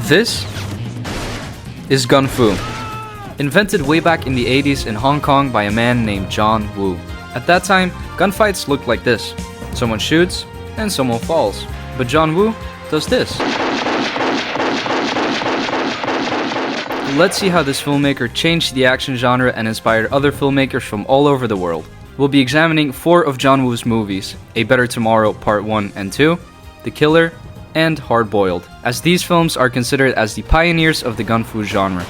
This is Gun Fu, invented way back in the 80s in Hong Kong by a man named John Woo. At that time, gunfights looked like this. Someone shoots, and someone falls. But John Woo does this. Let's see how this filmmaker changed the action genre and inspired other filmmakers from all over the world. We'll be examining 4 of John Woo's movies: A Better Tomorrow Part 1 and 2, The Killer, and Hard Boiled, as these films are considered as the pioneers of the gun fu genre.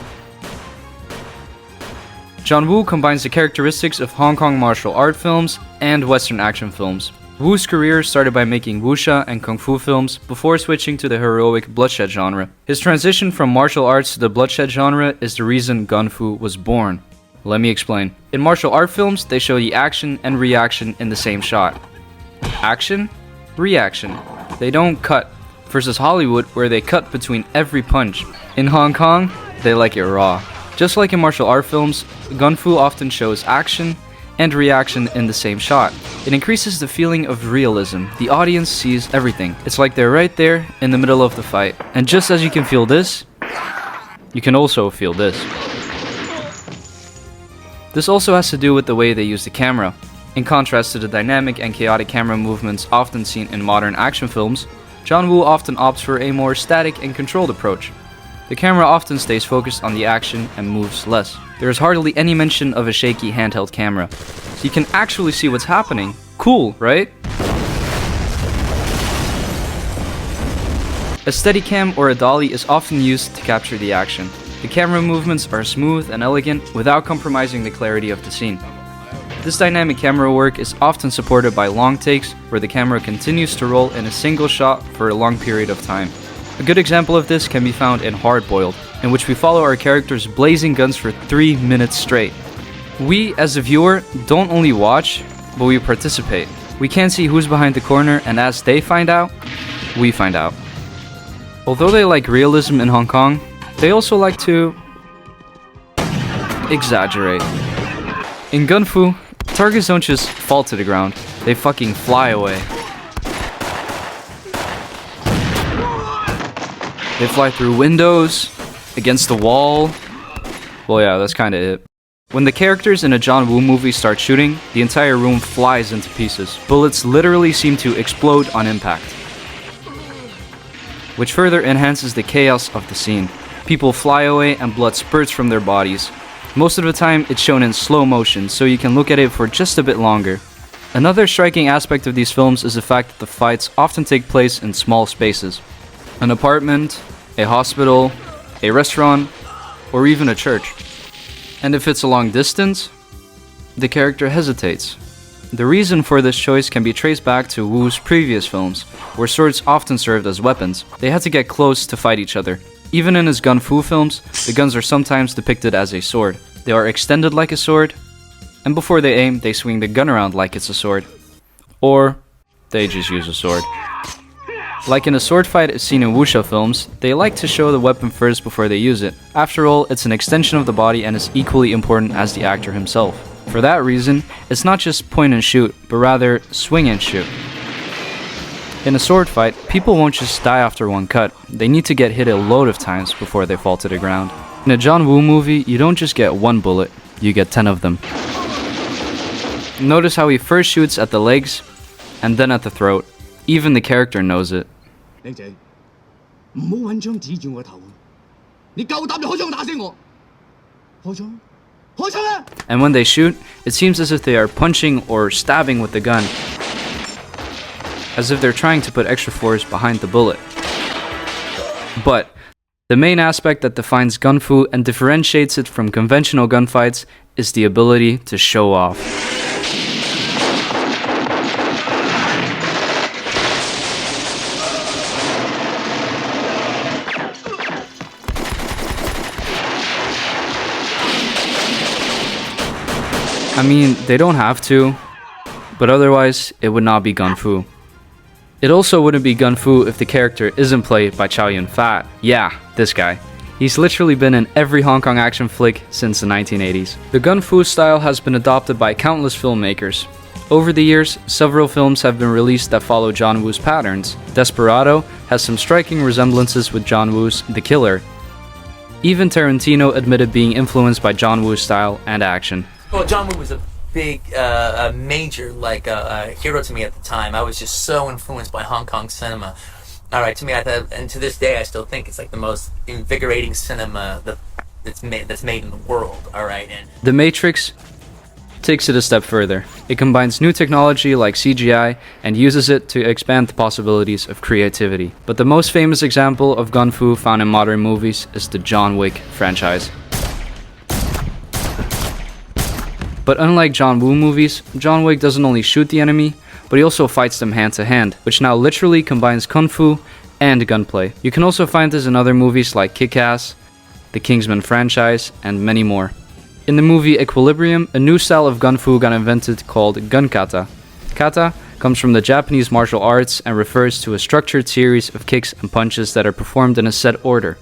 John Woo combines the characteristics of Hong Kong martial art films and Western action films. Woo's career started by making wuxia and kung fu films before switching to the heroic bloodshed genre. His transition from martial arts to the bloodshed genre is the reason gun fu was born. Let me explain. In martial art films, they show the action and reaction in the same shot. Action, reaction. They don't cut, versus Hollywood where they cut between every punch. In Hong Kong, they like it raw. Just like in martial art films, gun fu often shows action and reaction in the same shot. It increases the feeling of realism. The audience sees everything. It's like they're right there in the middle of the fight. And just as you can feel this, you can also feel this. This also has to do with the way they use the camera. In contrast to the dynamic and chaotic camera movements often seen in modern action films, John Woo often opts for a more static and controlled approach. The camera often stays focused on the action and moves less. There is hardly any mention of a shaky handheld camera, so you can actually see what's happening. Cool, right? A Steadicam or a dolly is often used to capture the action. The camera movements are smooth and elegant without compromising the clarity of the scene. This dynamic camera work is often supported by long takes where the camera continues to roll in a single shot for a long period of time. A good example of this can be found in Hard Boiled, in which we follow our characters blazing guns for 3 minutes straight. We, as a viewer, don't only watch, but we participate. We can't see who's behind the corner, and as they find out, we find out. Although they like realism in Hong Kong, they also like to exaggerate. In Gun Fu, targets don't just fall to the ground, they fucking fly away. They fly through windows, against the wall. Well, yeah, that's kinda it. When the characters in a John Woo movie start shooting, the entire room flies into pieces. Bullets literally seem to explode on impact, which further enhances the chaos of the scene. People fly away and blood spurts from their bodies. Most of the time, it's shown in slow motion, so you can look at it for just a bit longer. Another striking aspect of these films is the fact that the fights often take place in small spaces. An apartment, a hospital, a restaurant, or even a church. And if it's a long distance, the character hesitates. The reason for this choice can be traced back to Woo's previous films, where swords often served as weapons. They had to get close to fight each other. Even in his gun fu films, the guns are sometimes depicted as a sword. They are extended like a sword, and before they aim, they swing the gun around like it's a sword. Or they just use a sword. Like in a sword fight seen in wuxia films, they like to show the weapon first before they use it. After all, it's an extension of the body and is equally important as the actor himself. For that reason, it's not just point and shoot, but rather swing and shoot. In a sword fight, people won't just die after one cut, they need to get hit a load of times before they fall to the ground. In a John Woo movie, you don't just get one bullet, you get 10 of them. Notice how he first shoots at the legs, and then at the throat. Even the character knows it. And when they shoot, it seems as if they are punching or stabbing with the gun, as if they're trying to put extra force behind the bullet. But the main aspect that defines gun fu and differentiates it from conventional gunfights is the ability to show off. I mean, they don't have to, but otherwise it would not be gun fu. It also wouldn't be gun fu if the character isn't played by Chow Yun-fat. Yeah, this guy. He's literally been in every Hong Kong action flick since the 1980s. The gun fu style has been adopted by countless filmmakers. Over the years, several films have been released that follow John Woo's patterns. Desperado, has some striking resemblances with John Woo's The Killer. Even Tarantino admitted being influenced by John Woo's style and action. Well, John Woo was a big, a major, hero to me at the time. I was just so influenced by Hong Kong cinema. All right, to me, and to this day, I still think it's like the most invigorating cinema that's made in the world. All right, and The Matrix takes it a step further. It combines new technology like CGI and uses it to expand the possibilities of creativity. But the most famous example of gun fu found in modern movies is the John Wick franchise. But unlike John Woo movies, John Wick doesn't only shoot the enemy, but he also fights them hand to hand, which now literally combines kung fu and gunplay. You can also find this in other movies like Kick-Ass, the Kingsman franchise, and many more. In the movie Equilibrium, a new style of gun fu got invented called gun kata. Kata comes from the Japanese martial arts and refers to a structured series of kicks and punches that are performed in a set order.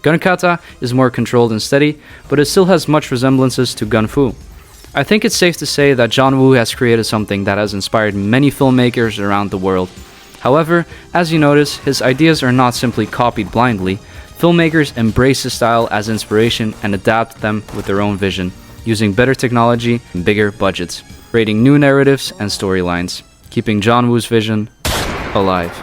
Gun kata is more controlled and steady, but it still has much resemblances to gun fu. I think it's safe to say that John Woo has created something that has inspired many filmmakers around the world. However, as you notice, his ideas are not simply copied blindly. Filmmakers embrace his style as inspiration and adapt them with their own vision, using better technology and bigger budgets, creating new narratives and storylines, keeping John Woo's vision alive.